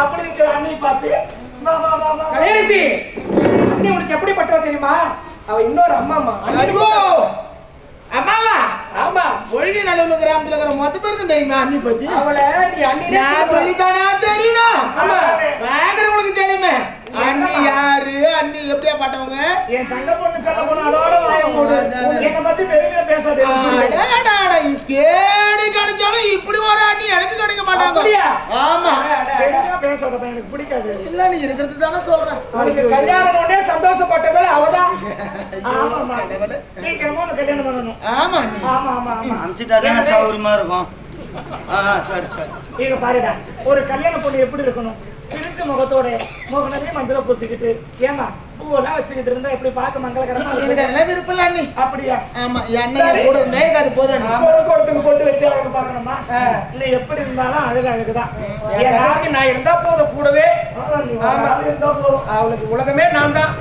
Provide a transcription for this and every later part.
அப்படி இருக்கிற அண்ணி பார்த்து கல்யாணிச்சி அண்ணி உனக்கு எப்படிப்பட்டவ தெரியுமா? அவ இன்னொரு அம்மாமா. அம்மாவா? ஆமா. ஒழுங்கி நல்லூர் கிராமத்துல இருக்கிற மொத்த பேருக்கும் தெரியுமா அண்ணி பத்தி? அவளை நீ அண்ணி சொல்லித்தானா தெரியணும். பாக்குறவங்களுக்கு தெரியுமே அண்ணி யாரு, அண்ணி எப்படியா பட்டவங்க. என் தங்க பொண்ணு கட்ட பொண்ணு அதோட வாய மூடு. என்ன பத்தி பெருமையா பேசாதே. தேடி கிடைச்சாலும் இப்படி ஒரு அண்ணி எனக்கு கிடைக்க மாட்டாங்க. ஆமா பெருமையா பேசாத, எனக்கு பிடிக்காது. இல்ல நீ இருக்கிறது தானே சொல்றேன். அவளுக்கு கல்யாணம் உடனே சந்தோஷப்பட்டவள அவதான். ஆமாமா சீக்கிரமா கல்யாணம் பண்ணணும். ஆமா ஆமா ஆமா ஆமா அம்சிட்டாதானே சௌகரியமா இருக்கும். சரி சரி. நீங்க பாருடா, ஒரு கல்யாண பொண்ணு எப்படி இருக்கணும்? பிரிஞ்ச முகத்தோட முகனவே மஞ்சள பூசிக்கிட்டு ஏமா பூவெல்லாம் வச்சுக்கிட்டு இருந்தா எப்படி பார்க்க மங்களகரமா? எனக்கு அதெல்லாம் விருப்பம் இல்ல அண்ணி. அப்படியா? ஆமா எண்ணெய் கூட இருந்தா எனக்கு அது போதும். கொடுத்துக்கு போட்டு வச்சு அவங்க பார்க்கணுமா? இல்ல எப்படி இருந்தாலும் அழகுதான். எனக்கு நான் இருந்தா போதும் கூடவே. அவளுக்கு உலகமே நான் தான்.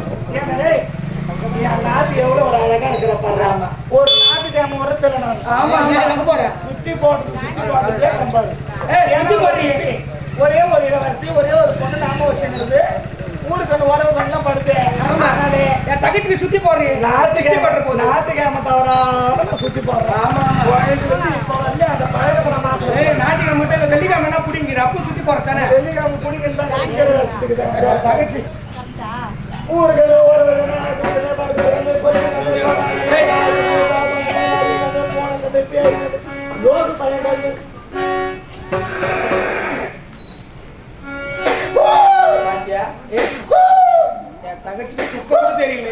நாட்டு எவ்வளவு ஒரு அழகா இருக்கிற பாரு. ஒரு நாட்டுக்கு உரத்துல போறேன் சுத்தி போட்டு ஒரே ஒரு இளவரசி ஒரே ஒரு பொண்ணு நாம வச்சுருந்தது. ஊருக்கு உறவு கண்ணெல்லாம் படுத்து என் தகச்சிக்கு சுத்தி போடுறீங்க. நாட்டுக்கிழமை தவறாத சுத்தி போடுறேன். இப்ப வந்து அந்த பழக்கப்புறம் நாட்டுக்கிழமை மட்டும் வெள்ளிக்கிழமை என்ன பிடிங்கிற அப்போ சுத்தி போறதானே? வெள்ளிக்கிழமை பிடிக்கிறது தகச்சி ஊருக்கு தகச்சிக்கு சுத்தமா தெரியல.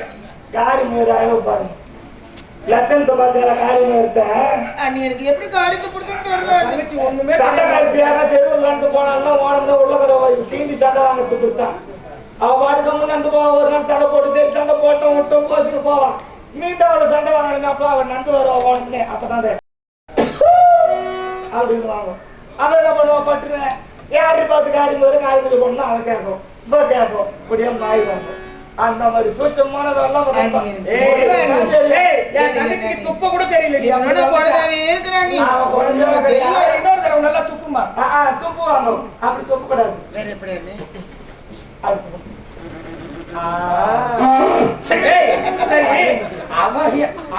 காரி மேல பாருங்க லட்சணத்தை பார்த்தா காரி மேல அண்ணி எனக்கு எப்படி காரியத்தை பிடிக்கும் தெரியல. தகச்சி ஒண்ணுமே சண்டை காட்சியாக தெருவில் நடந்து போனாலும் ஓனம்னா உள்ள சீண்டி சண்டை வாங்கிட்டு கொடுத்தான். அவ பாட்டுக்கு முன்னாந்து போவா. ஒரு நாள் சண்டை போட்டு சரி சண்டை போட்டோம் விட்டோம் போச்சுட்டு போவான். மீண்டும் அவளை சண்டை வாங்கினாப்ப அவன் நந்து வருவா ஓனம்னே. அப்பதான் அப்படின்னு வாங்க. அவன் என்ன பண்ணுவா பட்டுனேன் யாரு பார்த்து காரி முதல்ல காரி முதல் போனா அவன் கேட்கும் இப்போ கேட்கும் இப்படியே மாறி வாங்க. அந்த மாதிரி சூட்சமானதெல்லாம் துப்ப கூட தெரியல. நல்லா துப்புமா துப்புவாங்க. அப்படி துப்பு கூடாது.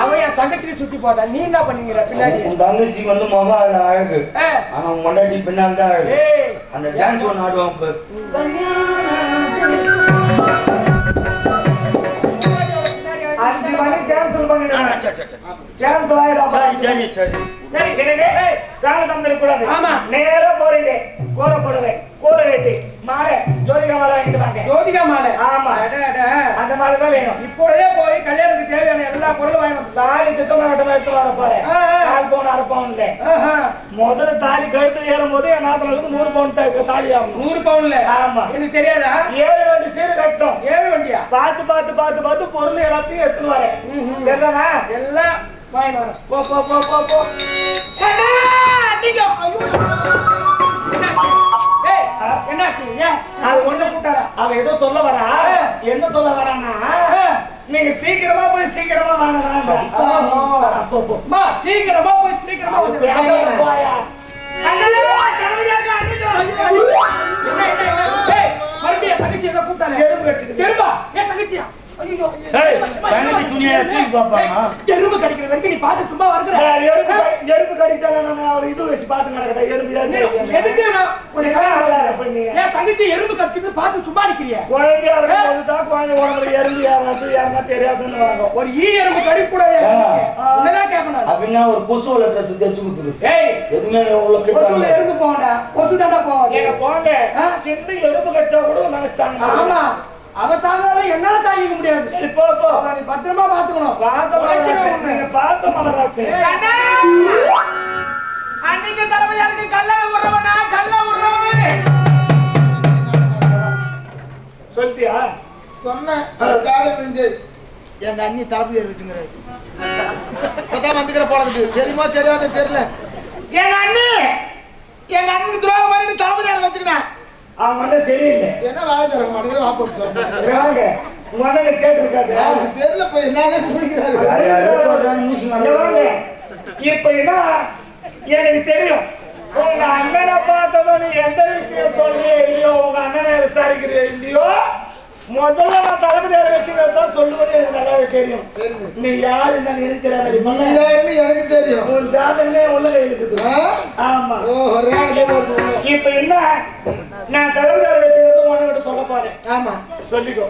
அவன் என் தங்கச்சிக்கு சுத்தி போட்டா நீ என்ன பண்ணீங்க பின்னாடி? தங்கச்சி வந்து முகம் அழகு, ஆனா முன்னாடி பின்னால் தான் அழகு. அந்த டான்ஸ் ஒன்று ஆடுவாங்க. 5 மணி கேன்சல் பண்ணிடுறேன். கேன்சல் ஆயிடும். சரி சரி சரி என்னங்க கால தந்திர கூடாது. ஆமா நேரா போறீங்க. கோர போடுவே கோர வேட்டி மாலை ஜோதிகா மாலை வாங்கிட்டு வாங்க. ஜோதிகா மாலை? ஆமா அந்த மாலை தான் வேணும். இப்போதே போய் கல்யாணத்துக்கு தேவையான எல்லா பொருளும் வாங்கணும். தாலி திட்டமாகட்டும் எடுத்து வர போறேன். 4 பவுன் 1/2 பவுன்ல முதல்ல தாலி கழுத்து ஏறும் போது என் நாத்தனுக்கு 100 பவுன் தாலி ஆகும். 100 பவுன்ல? ஆமா. எனக்கு தெரியாதா? 7 வண்டி சீர் கட்டும். 7 வண்டியா? பார்த்து பார்த்து பார்த்து பார்த்து பொருள் எல்லாத்தையும் எடுத்து வரேன். என்னன்னா எல்லாம் வாங்கி வரேன். போ போ போ போ போ. என்னாச்சு? அது ஒண்ணு கூட்டாரா? அவன் ஏதோ சொல்ல வரா. என்ன சொல்ல வரான்னா நீங்க சீக்கிரமா போய் சீக்கிரமா வாங்க. சீக்கிரமா போய் சீக்கிரமா போயா. மறுபடியும் தங்கச்சி ஏதோ கூட்டாரு. எறும்பு கடிச்சிட்டு. எறும்பா? ஏன் தங்கச்சியா? ஐயோ துணியை தூக்கி பார்ப்பாங்க. எறும்பு கடிக்கிற வரைக்கும் நீ பார்த்து சும்மா வருகிற. எறும்பு கடித்தாலும் அவர் இது வச்சு பார்த்து நடக்கட்டா. எறும்பு எதுக்கு என் தங்கச்சி எறும்பு கடிச்சிட்டு பார்த்து சும்மா நிக்கிறிய? குழந்தையா இருக்கும்போதுதான் குழந்தை உடம்புல எறும்பு யாருன்னா தெரியாதுன்னு வாங்க. ஒரு எறும்பு கடிக்க கூடாது. என்னதான் கேட்கணும்? அப்படின்னா ஒரு கொசு வளர்த்த சுத்தி கொடுத்துரு. எதுவுமே கொசுல எறும்பு போகண்டா. கொசு தாண்டா போவாது. நீங்க போங்க. சின்ன எறும்பு கடிச்சா கூட நினைச்சிட்டாங்க. ஆமா அவ தாங்கால என்னால தாங்கிக்க முடியாது. சரி போ போ. நீ பத்திரமா பாத்துக்கணும். பாசமலராச்சு. அன்னைக்கு தலைமையாருக்கு கல்ல உறவனா கல்ல உறவு சொல்லியா? சொன்னேன். அதுக்காக பிரிஞ்சு எங்க அண்ணி தரப்பு ஏறிச்சுங்கிறாரு. இப்பதான் வந்துக்கிற போனதுக்கு தெரியுமா தெரியாத தெரியல. எங்க அண்ணிக்கு துரோகம் மாதிரி தளபதி யாரை வச்சுக்கிட்டேன். அவன் மட்டும் சரியில்லை. என்ன வேலை தர மாட்டேங்கிற வாப்போம் சொல்றாங்க. உடனே கேட்டிருக்காரு. அவருக்கு தெரியல போய் என்னன்னு குடிக்கிறாரு. இப்ப என்ன எனக்கு தெரியும். உங்க அண்ணனை பார்த்ததும் நீ எந்த விஷயம் சொல்றியோ இல்லையோ, உங்க அண்ணனை விசாரிக்கிறியோ இல்லையோ, முதல்ல நான் தளபதியார வச்சுதான் சொல்லுவது எனக்கு நல்லாவே தெரியும். நீ யாரு என்ன நினைக்கிறாரு எனக்கு தெரியும். உன் ஜாதகமே உள்ள இருக்குது. ஆமா. இப்ப என்ன, நான் தளபதியார வச்சுதான் உன்கிட்ட சொல்ல போறேன். ஆமா சொல்லிக்கோ.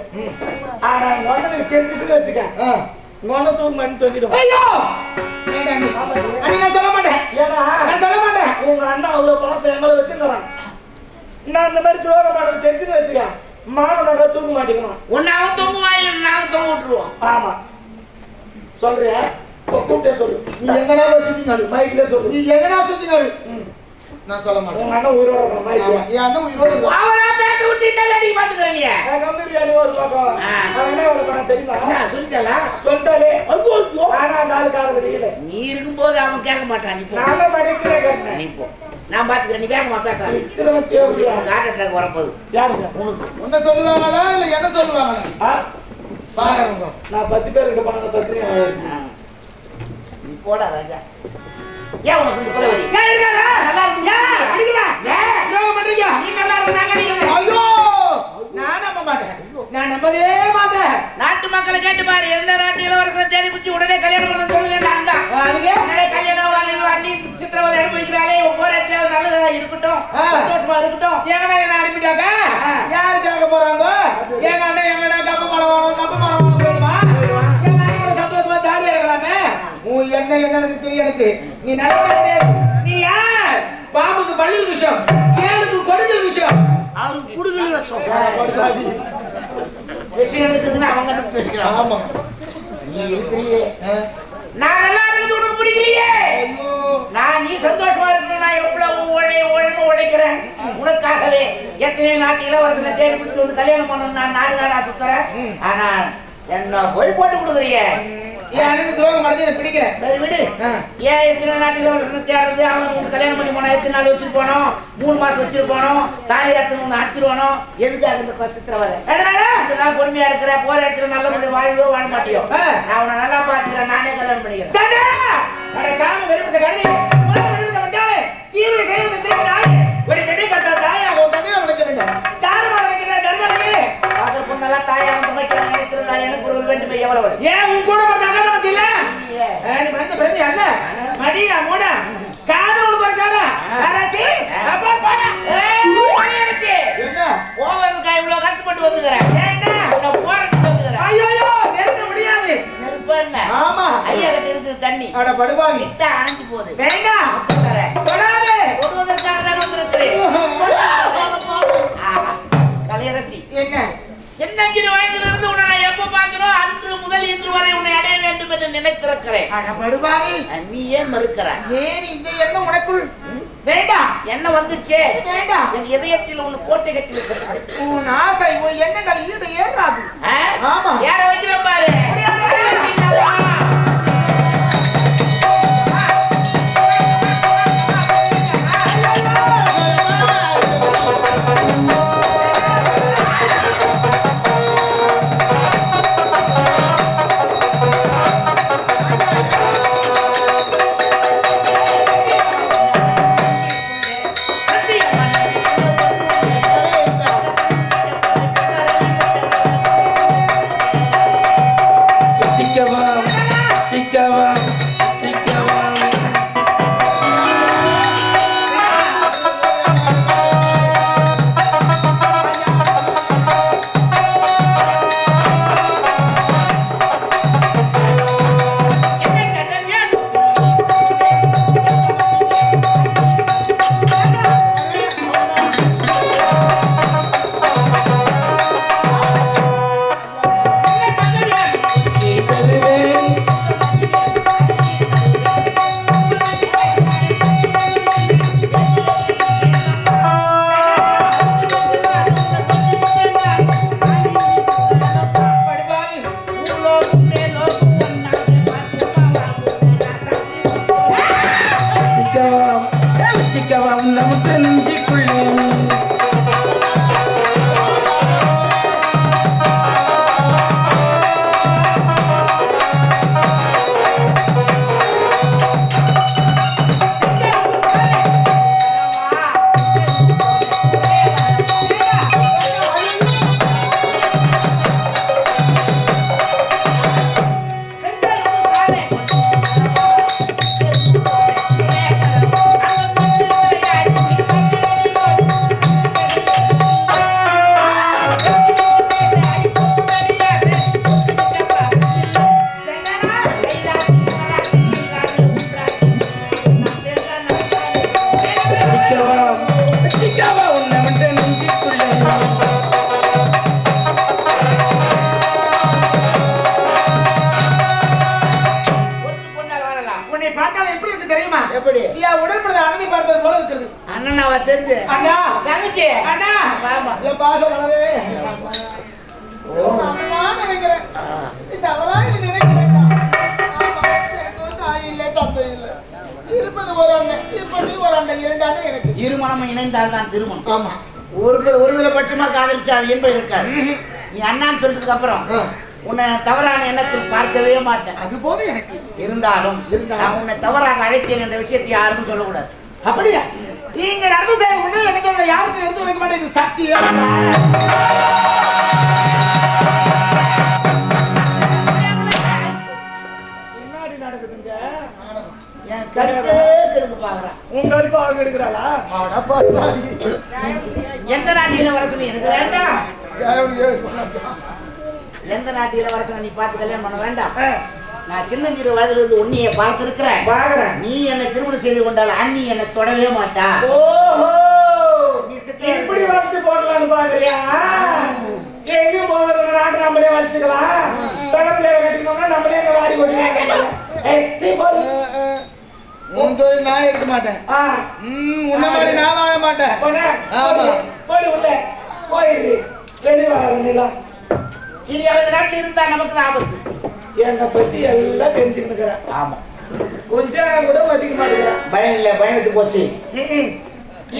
ஆனா உடனே தெரிஞ்சுட்டு வச்சுக்க, தூர் மணி தூக்கிடும். சொல்ல மாட்டேன். ஏன்னா சொல்ல மாட்டேன். உங்க அண்ணா அவ்வளவு பாசம் எங்களை வச்சிருந்தான். நான் இந்த மாதிரி துரோகம் பண்றது தெரிஞ்சுட்டு வச்சுக்க, மானதாக தூக்க மாட்டேங்குமா. ஒன்னாவும் தூங்குவா இல்ல நானும் தூங்க விட்டுருவோம். ஆமா சொல்றியா? கூப்பிட்டே சொல்லு. நீ எங்கடா சுத்தினாரு மைக்ல சொல்லு. நீ எங்கடா சுத்தினாரு நான் சொல்ல மாட்டேன். உங்க அண்ணன் உயிரோட மைக்ல. என் அண்ணன் உயிரோட அவனா பேச விட்டுட்டா நீ பாத்துக்கற நீ. கம்பெனி ஒரு பக்கம். அவன் என்ன ஒரு பணம் தெரியுமா? நான் சொல்லிட்டேனா? சொல்லிட்டாலே. ஆனா நாலு காரணம் தெரியல. நீ இருக்கும்போது அவன் கேட்க மாட்டான். நீ போ. நானே படிக்கிறே கேட்டேன். நீ போ. நான் பாத்துக்கறேன். நீ வேகமா பேசாத. திரும்ப தேவையா? ஹார்ட் அட்டாக் வரப்போகுது. யாருங்க? உனக்கு. உன்னை சொல்லுவாங்களா இல்ல என்ன சொல்லுவாங்களா? பாருங்க. நான் 10 பேர் கிட்ட பணம் பத்திரியா. நீ போடா ராஜா. ஏன் உனக்கு இந்த கொலைவரி? ஏன் இருக்காங்க? நல்லா இருக்கீங்க? அடிக்குதா? ஏன் துரோகம் பண்றீங்க? நீ நல்லா இருந்தா அடிக்கிறீங்க. ஐயோ! நான் நம்ப மாட்டேன். நான் நம்பவே மாட்டேன். நாட்டு மக்களை கேட்டு பாரு. எந்த நாட்டு இளவரசன் தேடி பிடிச்சி உடனே கல்யாணம் பண்ண சொல்லுங்க. நான் தான். அதுக்கு உடனே கல்யாணம் வாங்கி அண்ணி சித்திரவதை அனுபவிக்கிறாளே. போற இடத்துல நல்லதா இருக்கட்டும். சந்தோஷமா இருக்கட்டும். எங்கடா என்ன அனுப்பிட்டாக்க? யாரு கேட்க போறாங்க? எங்க அண்ணன் எங்கடா கப்பு மரம் போயிடுமா? எங்க அண்ணன் சந்தோஷமா ஜாலியா இருக்கலாமே. உன் என்னன்னு தெரியும் எனக்கு. நீ நல்ல நீ யார்? பாம்புக்கு பள்ளியில் விஷயம், ஏழுக்கு கொடுக்கல் விஷயம். அவருக்கு குடுக்கல விஷயம். விஷயம் இருக்குதுன்னு அவங்க பேசிக்கிறான். ஆமா நீ இருக்கிறியே. நான் நல்லா இருக்கிறது உனக்கு பிடிக்கலையே. நான் நீ சந்தோஷமா இருக்கணும். நான் எவ்வளவு உழைக்கிறேன் உனக்காகவே. எத்தனை நாட்டு இளவரசனை தேடி பிடிச்சி வந்து கல்யாணம் பண்ணணும். நான் நாடா சுத்துறேன். ஆனா என்ன போய் போட்டு கொடுக்குறியே. என் அண்ணனுக்கு துரோகம் பண்ணி எனக்கு பிடிக்கல. சரி விடு. ஏன் எத்தனை நாட்டு இளவரசனை தேடுறது? அவனுக்கு கல்யாணம் பண்ணி போனா எத்தனை நாள் வச்சுட்டு போனோம்? 3 மாசம் வச்சுட்டு போனோம். தாலி எடுத்து ஒன்று அடிச்சிருவானோ? எதுக்காக இந்த கஷ்டத்துல வர? அதனால இந்த நாள் பொறுமையா இருக்கிற, போற இடத்துல நல்ல முறை வாழ்வோ வாழ மாட்டியோ. நான் உன்னை நல்லா பாத்துக்கிறேன். நானே கல்யாணம் பண்ணிக்கிறேன். காம வெறுப்பத கழுதி விட்டாலே தீவிர செய்வது திரும்பினாய். ஒரு பெண்ணை பார்த்தா தாயாக ஒரு தந்தையை நினைக்க வேண்டும். தாரமா நினைக்கிற தருதாவே பார்த்த பொண்ணெல்லாம் தாயா வந்து வைக்க நினைக்கிறதா? எனக்கு ஒரு வேண்டும். எவ்வளவு ஏன் உன் கூட பிறந்த அக்கா தங்கச்சி இல்ல? நீ மனித பிறந்த அல்ல மதியா மூட காதல் உனக்கு ஒரு காடா யாராச்சி அப்பா போடா. என்ன போவதுக்கா இவ்வளவு கஷ்டப்பட்டு வந்துக்கிறேன்? நான் போறதுக்கு வந்துக்கிறேன். ஐயோ நெருங்க முடியாது. நெருப்பு என்ன? ஆமா ஐயா கிட்ட இருக்குது தண்ணி. அட படுவாங்க கிட்ட அணைஞ்சு போகுது. வேண்டாம் தொடாதே. கொடுவதற்காக தான் வந்திருக்கிறேன். கலையரசி என்ன என்ன 5 வயதிலிருந்து உன்னை நான் எப்ப பார்க்கிறோம் அன்று முதல் இன்று வரை உன்னை அடைய வேண்டும் என்று நினைத்திருக்கிறேன். அட படுவாங்க நீ ஏன் மறுக்கிறாய்? ஏன் இந்த எண்ணம் உனக்குள் வேண்டாம்? என்ன வந்துச்சே? வேண்டாம். என் இதயத்தில் உன் கோட்டை கட்டி வைக்கிறாய். உன் ஆசை உன் எண்ணங்கள் ஈடு ஏறாது. ஆமா யார வைக்கிறோம் பாரு. பார்த்தாலும் எப்படி இருக்கு தெரியுமா? எப்படி? என் உடற்பட அண்ணனை பார்ப்பது போல இருக்குது. அண்ணன் அவ தெரிஞ்சு அண்ணா தங்கச்சி அண்ணா வாமா. என் பாசம் வளரே. அம்மா நினைக்கிறேன். இந்த அவரா நினைக்க வேண்டாம். ஆமா, எனக்கு வந்து தாய் இல்லை தந்தை இல்லை. இருப்பது ஒரு அண்ணன், இப்படி ஒரு அண்ணன், 2 அண்ணன் எனக்கு. இருமணம் இணைந்தால் தான் திருமணம். ஆமா, ஒரு சில பட்சமா காதலிச்சா அது என்பது இருக்காது. நீ அண்ணான்னு சொல்றதுக்கு அப்புறம் உன்னை தவறான எண்ணத்தில் பார்க்கவே மாட்டேன். அது போது எனக்கு. இருந்தாலும் நான் உன்னை தவறாக அழைத்தேன் என்ற விஷயத்தை யாருக்கும் சொல்லக்கூடாது. அப்படியா? நீங்க நடந்ததை ஒண்ணு எனக்கு யாருக்கும் எடுத்து வைக்க மாட்டேன். இது சக்தியா? என்னடி நடக்குதுங்க? என் கருப்பே கெடுக்க பாக்குறான். உங்க அடிப்பு அவங்க எடுக்கிறாளா? எந்த நாட்டு இளவரசன் எனக்கு வேண்டாம். எந்த நாட்டு இளவரசன் நீ பார்த்து கல்யாணம் பண்ண வேண்டாம். நான் சின்னஞ்சிறு வயதுல இருந்து உன்னைய பார்த்திருக்கிறேன். பாக்குறேன். நீ என்னை திருமணம் செய்து கொண்டால் அண்ணி என்னை தொடவே மாட்டா. ஓஹோ, நீ இப்படி வச்சு போடலான்னு பாக்குறியா? எங்கேயும் போகிறது நாட்டு நம்மளே வச்சுக்கலாம். தகவல் கட்டிக்கணும்னா நம்மளே எங்க வாரி கொட்டிக்கலாம். உன் தொழில் நான் எடுக்க மாட்டேன். உன்ன மாதிரி நான் வாழ மாட்டேன். போடி உள்ள போயிரு. வெளியே வர இனி அவங்க நாட்டில் இருந்தா நமக்கு ஆபத்து. என்னை பத்தி எல்லாம் தெரிஞ்சுக்கிட்டு இருக்கிறேன். ஆமா, கொஞ்சம் கூட மதிக்க மாட்டேங்கிறேன். பயம் இல்ல, பயம் விட்டு போச்சு.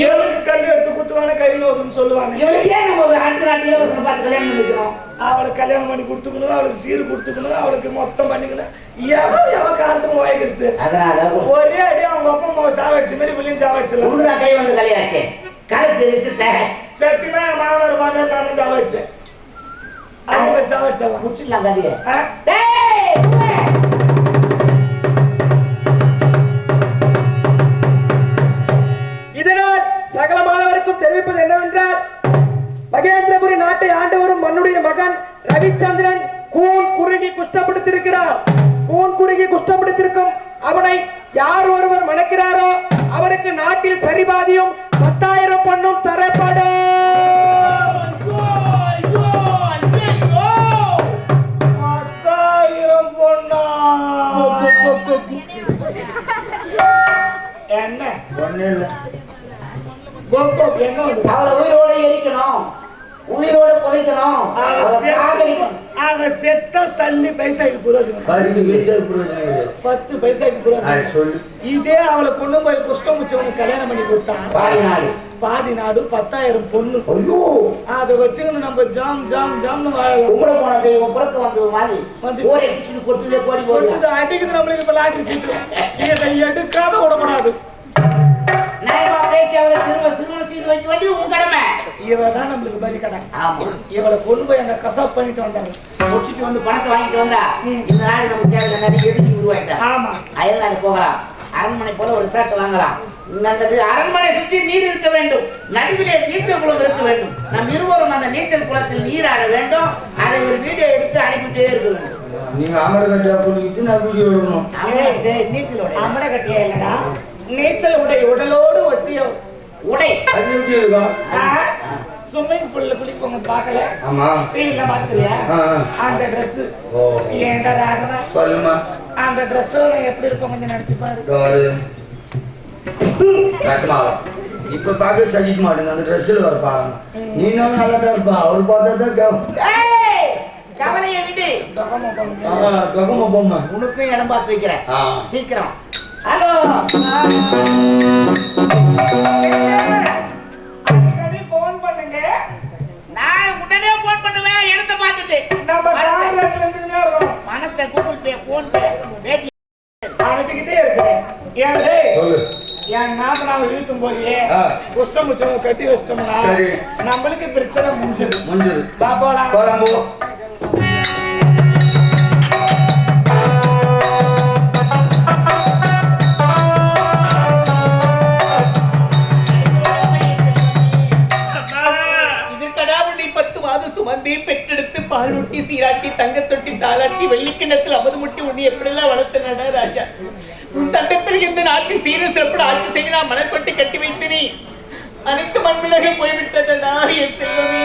இவளுக்கு கல் எடுத்து குத்துவான கையில் வரும்னு சொல்லுவாங்க. இவளுக்கு ஏன் நம்ம அடுத்த நாட்டு இளவரசனை பார்த்து கல்யாணம் பண்ணிக்கிறோம்? அவளுக்கு கல்யாணம் பண்ணி கொடுத்துக்கணும், அவளுக்கு சீர் கொடுத்துக்கணும், அவளுக்கு மொத்தம் பண்ணிக்கணும். எவன் காலத்துக்கு வாய்க்கிறது? அதனால ஒரே அடி அவங்க அப்பா சாவடிச்ச மாதிரி வில்லியும் சாவடிச்சிடலாம். உனக்கு கை வந்து கல்யாணம் கலக்கு விஷயத்த சத்தியமா என் மாமனார் மாமியார் நானும் சாவடிச்சேன். அவங்க சாவடிச்சலாம் முடிச்சிடலாம் கதையை. இதனால் சகல மாணவருக்கும் தெரிவிப்பது என்னவென்றால், மகேந்திரபுரி நாட்டை ஆண்டு வரும் மன்னுடைய மகன் ரவிச்சந்திரன் கூன் குறுகி குஷ்டப்படுத்திருக்கிறார். கூன் குறுகி குஷ்டப்படுத்திருக்கும் அவனை யார் ஒருவர் மணக்கிறாரோ அவருக்கு நாட்டில் சரிபாதியும் 10,000 பொன்னும் தரப்படும். 10,000 பொண்ணா? என்ன ஒண்ணு இல்ல. என்ன வந்து அவளை உயிரோட எரிக்கணும், உயிரோட புதைக்கணும், அவன் செத்த சல்லி பைசாக்கு புரோஜனம். 10 பைசாக்கு புரோஜனம் இல்லை. 10 பைசாக்கு புரோஜனம். சொல்லு. இதே அவளை பொண்ணு போய் குஷ்டம் முச்சவனுக்கு கல்யாணம் பண்ணி கொடுத்தான். பாதி நாடு 10,000 பொண்ணு. அதை வச்சுக்கணும் நம்ம ஜாம் ஜாம் ஜாம்னு வாழலாம். உங்களை போன தெய்வம் புறக்க வந்தது மாதிரி வந்து கோரி அடிச்சுட்டு கொட்டுதே கோடி கொட்டுது அடிக்குது. நம்மளுக்கு இப்ப லாட்டரி சீட்டு இதை எடுக்காத விடக்கூடாது. நாயமா பேசி அவளை திருமணம் செய்து வைக்க வேண்டியது உன் கடமை. இவதான் நம்மளுக்கு பலி கடை. ஆமா, இவளை கொண்டு போய் அங்க கசாப் பண்ணிட்டு வந்தாங்க. முடிச்சுட்டு வந்து பணத்தை வாங்கிட்டு வந்தா இந்த நாடு நமக்கு தேவையில்லை. நிறைய எதிரி உருவாயிட்டா. ஆமா, அயல்நாடு போகலாம், அரண்மனை போல ஒரு ரிசார்ட் வாங்கலாம். அந்த அரண்மனை சுற்றி நீர் இருக்க வேண்டும், நடுவிலே நீச்சல் குளம் இருக்க வேண்டும். நம் இருவரும் அந்த நீச்சல் குளத்தில் நீராட வேண்டும். அதை ஒரு வீடியோ எடுத்து அனுப்பிட்டே இருக்க வேண்டும். நீங்க ஆமட கட்டியா புள்ளிக்கிட்டு நான் வீடியோ எடுக்கணும். நீச்சலோட அம்மனை கட்டியா இல்லடா, நீச்சல் உடை உடலோடு ஒட்டிய உடை. அது எப்படி இருக்கும்? ஸ்விம்மிங் பூல்ல குளிப்பவங்க பார்க்கல? ஆமா. டிவில பாத்துக்கிறியா? அந்த Dress ஏண்டா ராகவா சொல்லுமா. அந்த Dressல நான் எப்படி இருப்பேன் கொஞ்சம் நினைச்சு பாரு. இப்ப பாக்க சகிக்க மாட்டேங்க. அந்த ட்ரெஸ்ல வர பாருங்க. நீ நல்லா தான் இருப்பா. அவள் பார்த்தா கவலையை விடு. ககமா பொம்மை உனக்கும் இடம் பார்த்து வைக்கிறேன் சீக்கிரம். ஹலோ, போன் பண்ணுங்க. நான் உடனே போன் பண்ணுவேன். இடத்தை பார்த்துட்டு மனத்தை கூகுள் பே போன் பே பேட்டி அனுப்பிக்கிட்டே இருக்கிறேன். என் நாம இழுத்தும் போது குஷ்டம் முச்சவங்க கட்டி வச்சிட்டோம்னா நம்மளுக்கு பிரச்சனை முடிஞ்சது. போலாம். சுமந்தி பெற்றெடுத்து பால் ஊட்டி சீராட்டி தங்கத்தொட்டி தாளாட்டி வெள்ளிக்கிணத்தில் அமது முட்டி உண்ணி எப்படிலாம் வளர்த்தனடா ராஜா. உன் தந்தை பிறகு இந்த நாட்டில் சீர சிறப்பு ஆட்சி செய்து நான் மலர் கொட்டி கட்டி வைத்தனே. அனைத்து மண்மிளகை போய்விட்டதடா என் செல்வமே.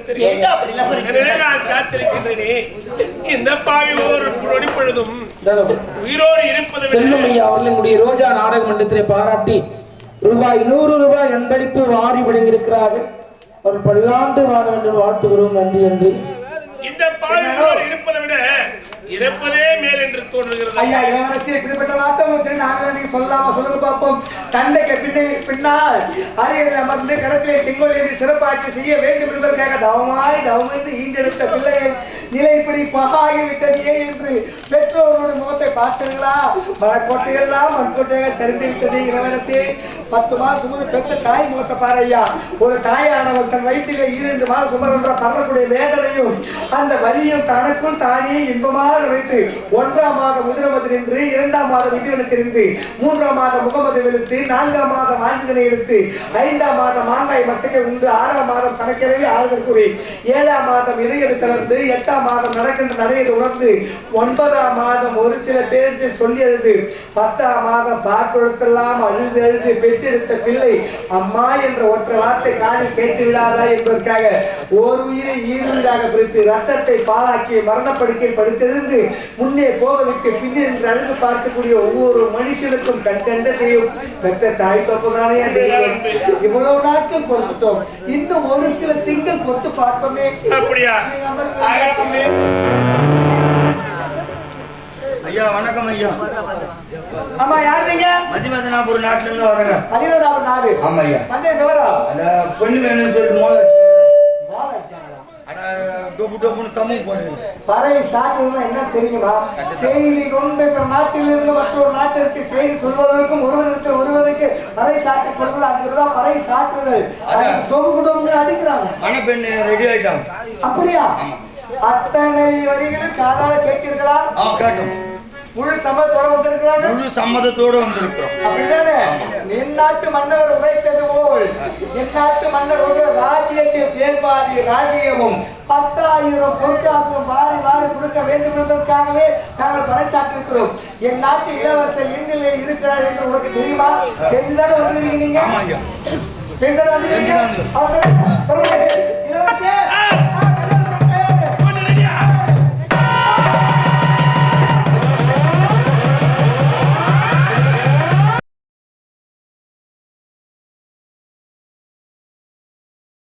தெரியும். எனவே நான் காத்திருக்கின்றேனே. இந்த பாவி ஒரு நொடி பொழுதும் உயிரோடு இருப்பது செல்லும் ஐயா அவர்களினுடைய ரோஜா நாடக மன்றத்திலே பாராட்டி ரூபாய் 100 அன்பளிப்பு வாரி வழங்கியிருக்கிறார்கள். அவர் பல்லாண்டு வாழ வேண்டும் வாழ்த்துகிறோம். நன்றி நன்றி. இந்த பாவியோடு இருப்பதை விட இறப்பதே மேல் என்று தோன்றுகிறது. ஐயா இளவரசி இப்படிப்பட்ட வார்த்தை உங்களுக்கு நாங்கள் நீங்க சொல்லலாமா? சொல்லுங்க பார்ப்போம். தந்தைக்கு பின்னால் அரியணை அமர்ந்து கடத்திலே செங்கோல் சிறப்பாட்சி செய்ய வேண்டும் என்பதற்காக தவமாய் ஈண்டெடுத்த பிள்ளைகள் நிலை இப்படி பகாகிவிட்டதே என்று பெற்றோரோட முகத்தை பார்த்தீர்களா? மலைக்கோட்டையெல்லாம் மண்கோட்டையாக சரிந்து விட்டது. இளவரசி 10 மாதம் சுமந்து பெற்ற தாய் முகத்தை பாரு ஐயா. ஒரு தாயானவள் தன் வயிற்றிலே 2 மாதம் சுமர்ன்ற பறக்கூடிய வேதனையும் அந்த வலியும் தனக்குள் தானே இன்பமாக வைத்து 1ஆம் மாதம் முதிரமத்தில் இருந்து 2ஆம் மாதம் விதிவனத்திலிருந்து 3ஆம் மாதம் முகமது வெளுத்து 4ஆம் மாதம் ஆஞ்சிதனை எடுத்து 5ஆம் மாதம் மாங்காய் மசக்கை உண்டு 6ஆம் மாதம் கணக்கிறவி ஆறுதல் கூறி 7ஆம் மாதம் இடையது கலந்து 8ஆம் மாதம் நடக்கின்ற நடையை உணர்ந்து 9ஆம் மாதம் ஒரு சில பேருக்கு சொல்லி எழுது 10ஆம் மாதம் பார்ப்பெடுத்தெல்லாம் அழுது எழுது பெற்றெடுத்த பிள்ளை அம்மா என்ற ஒற்றை வார்த்தை காதில் கேட்டு விடாதா என்பதற்காக ஓர் உயிரை ஈருயிராக பிரித்து ரத்தத்தை பாலாக்கி மரணப்படுக்கையில் படுத்திருந்து முன்னே போகவிட்டு பின்னே என்று அழுது பார்க்கக்கூடிய ஒவ்வொரு மனுஷனுக்கும் கண்கண்ட தெய்வம் பெற்ற தாய் தப்பதானே தெய்வம். இவ்வளவு நாட்கள் பொறுத்துட்டோம், இன்னும் ஒரு சில திங்கள் பொறுத்து பார்ப்போமே. அப்படியா? ஐயா வணக்கம் ஐயா. ஆமா, யார் நீங்க? மதிமதனாபுரம் நாட்டுல இருந்து வரேங்க. மதிமதனாபுரம் நாடு? ஆமா ஐயா. வந்து விவரா அந்த பொண்ணு வேணும்னு சொல்லிட்டு மோத டொப்புன்னு கம்மி போடுங்க. பறை சாட்டுறதுனா என்ன தெரியுமா? செய்தி கொண்டு நாட்டிலிருந்து மற்றொரு நாட்டிற்கு செய்தி சொல்வதற்கும் ஒருவருக்கு பறை சாட்டி கொள்வது, அதுதான் பறை சாட்டுதல். டொம்பு அடிக்கிறாங்க. மணப்பெண் ரெடி ஆயிட்டாங்க. அப்படியா? அத்தனை வரிகளும் காதால கேட்கிறீர்களா? கேட்டோம். முழு சம்மதத்தோட வந்திருக்கிறாங்க. முழு சம்மதத்தோட வந்திருக்கிறோம். அப்படிதானே? என் நாட்டு மன்னர் உரைத்தது போல் என் நாட்டு மன்னர் ஒரு ராஜ்யத்தில் பேர்பாதி ராஜ்யமும் 10,000 பொற்காசும் வாரி கொடுக்க வேண்டும் என்பதற்காகவே நாங்கள் பறைசாற்றிருக்கிறோம். என் நாட்டு இளவரசர் எண்ணிலே இருக்கிறார் என்று உனக்கு தெரியுமா? தெரிஞ்சுதானே வந்திருக்கீங்க நீங்க? இளவரசர்